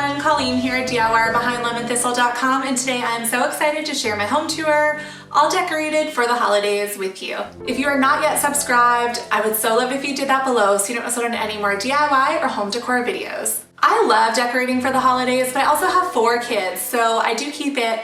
I'm Colleen here at DIYBehindLemonthistle.com, and today I'm so excited to share my home tour, all decorated for the holidays with you. If you are not yet subscribed, I would so love if you did that below so you don't miss out on any more DIY or home decor videos. I love decorating for the holidays, but I also have 4 kids, so I do keep it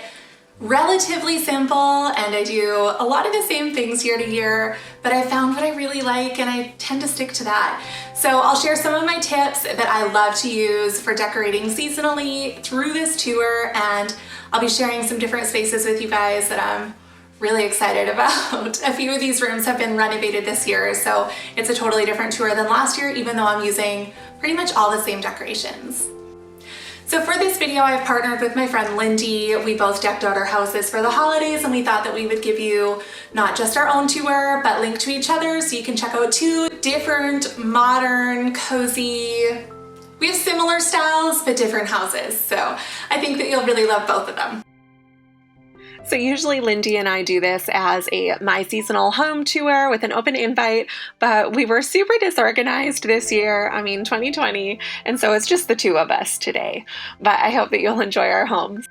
relatively simple and I do a lot of the same things year to year, but I found what I really like and I tend to stick to that. So I'll share some of my tips that I love to use for decorating seasonally through this tour, and I'll be sharing some different spaces with you guys that I'm really excited about. A few of these rooms have been renovated this year, so it's a totally different tour than last year, even though I'm using pretty much all the same decorations. So for this video, I've partnered with my friend Lindy. We both decked out our houses for the holidays, and we thought that we would give you not just our own tour, but link to each other so you can check out 2 different, modern, cozy, we have similar styles, but different houses. So I think that you'll really love both of them. So usually Lindy and I do this as a My Seasonal Home tour with an open invite, but we were super disorganized this year, 2020, and so it's just the 2 of us today. But I hope that you'll enjoy our homes.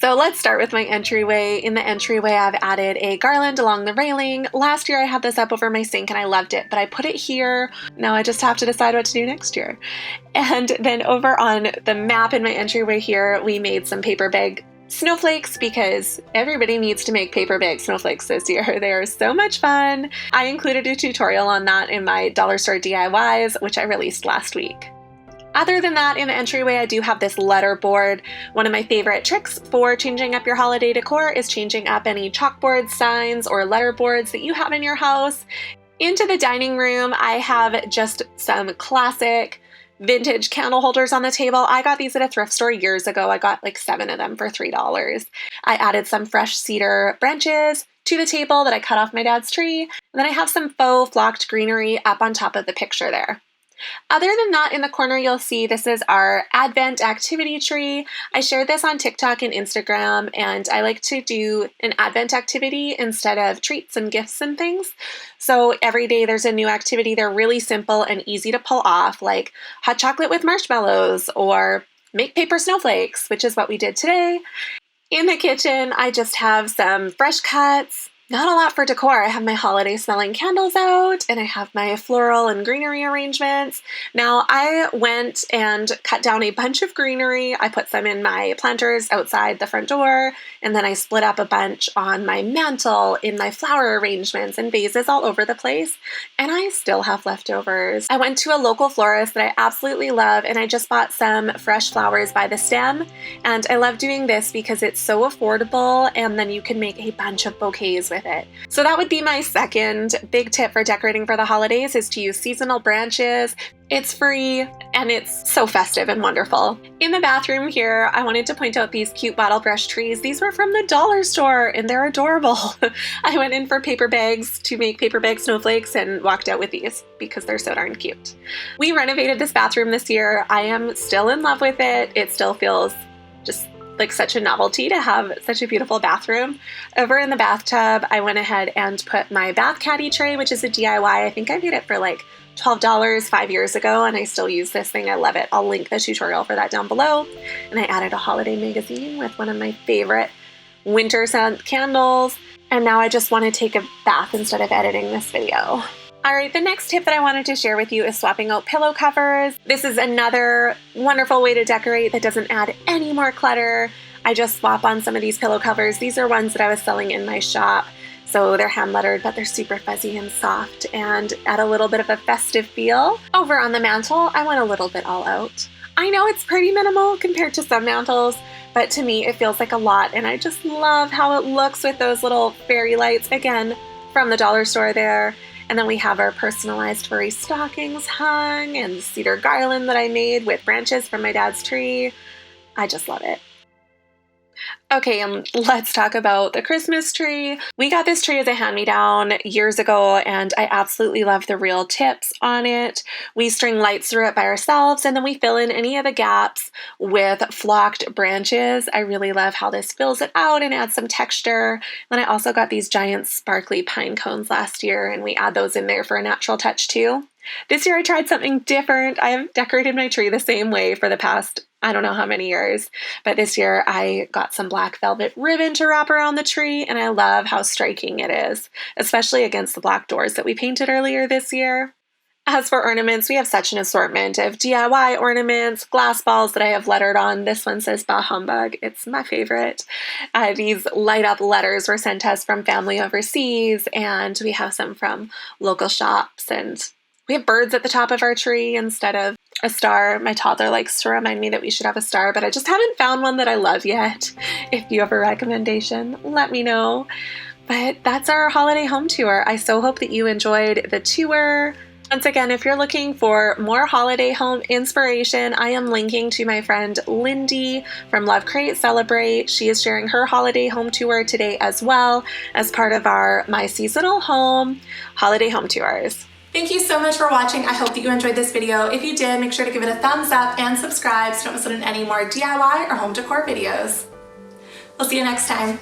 So let's start with my entryway. In the entryway, I've added a garland along the railing. Last year I had this up over my sink and I loved it, but I put it here. Now I just have to decide what to do next year. And then over on the map in my entryway here, we made some paper bag snowflakes because everybody needs to make paper bag snowflakes this year. They are so much fun. I included a tutorial on that in my dollar store DIYs, which I released last week. Other than that, in the entryway, I do have this letter board. One of my favorite tricks for changing up your holiday decor is changing up any chalkboard signs or letter boards that you have in your house. Into the dining room, I have just some classic vintage candle holders on the table. I got these at a thrift store years ago. I got like 7 of them for $3. I added some fresh cedar branches to the table that I cut off my dad's tree. And then I have some faux flocked greenery up on top of the picture there. Other than that, in the corner you'll see this is our Advent activity tree. I shared this on TikTok and Instagram, and I like to do an Advent activity instead of treats and gifts and things. So every day there's a new activity. They're really simple and easy to pull off, like hot chocolate with marshmallows or make paper snowflakes, which is what we did today. In the kitchen, I just have some fresh cuts. Not a lot for decor. I have my holiday smelling candles out and I have my floral and greenery arrangements. Now I went and cut down a bunch of greenery. I put some in my planters outside the front door, and then I split up a bunch on my mantle in my flower arrangements and vases all over the place, and I still have leftovers. I went to a local florist that I absolutely love, and I just bought some fresh flowers by the stem, and I love doing this because it's so affordable, and then you can make a bunch of bouquets with it. So that would be my second big tip for decorating for the holidays, is to use seasonal branches. It's free and it's so festive and wonderful. In the bathroom here, I wanted to point out these cute bottle brush trees. These were from the dollar store and they're adorable. I went in for paper bags to make paper bag snowflakes and walked out with these because they're so darn cute. We renovated this bathroom this year. I am still in love with it. It still feels just like such a novelty to have such a beautiful bathroom. Over in the bathtub, I went ahead and put my Bath Caddy tray, which is a DIY. I think I made it for like $12 5 years ago, and I still use this thing. I love it. I'll link the tutorial for that down below. And I added a holiday magazine with one of my favorite winter scent candles. And now I just want to take a bath instead of editing this video. All right, the next tip that I wanted to share with you is swapping out pillow covers. This is another wonderful way to decorate that doesn't add any more clutter. I just swap on some of these pillow covers. These are ones that I was selling in my shop. So they're hand lettered, but they're super fuzzy and soft and add a little bit of a festive feel. Over on the mantle, I went a little bit all out. I know it's pretty minimal compared to some mantles, but to me it feels like a lot, and I just love how it looks with those little fairy lights, again, from the dollar store there. And then we have our personalized furry stockings hung and the cedar garland that I made with branches from my dad's tree. I just love it. Okay, let's talk about the Christmas tree. We got this tree as a hand-me-down years ago, and I absolutely love the real tips on it. We string lights through it by ourselves, and then we fill in any of the gaps with flocked branches. I really love how this fills it out and adds some texture. Then I also got these giant sparkly pine cones last year, and we add those in there for a natural touch too. This year I tried something different. I have decorated my tree the same way for the past I don't know how many years, but this year I got some black velvet ribbon to wrap around the tree, and I love how striking it is, especially against the black doors that we painted earlier this year. As for ornaments, we have such an assortment of DIY ornaments, glass balls that I have lettered on. This one says Bah Humbug. It's my favorite. These light up letters were sent to us from family overseas, and we have some from local shops, and we have birds at the top of our tree instead of a star. My toddler likes to remind me that we should have a star, but I just haven't found one that I love yet. If you have a recommendation, let me know. But that's our holiday home tour. I so hope that you enjoyed the tour. Once again, if you're looking for more holiday home inspiration, I am linking to my friend Lindy from Love Create Celebrate. She is sharing her holiday home tour today as well as part of our My Seasonal Home holiday home tours. Thank you so much for watching. I hope that you enjoyed this video. If you did, make sure to give it a thumbs up and subscribe so you don't miss out on any more DIY or home decor videos. We'll see you next time.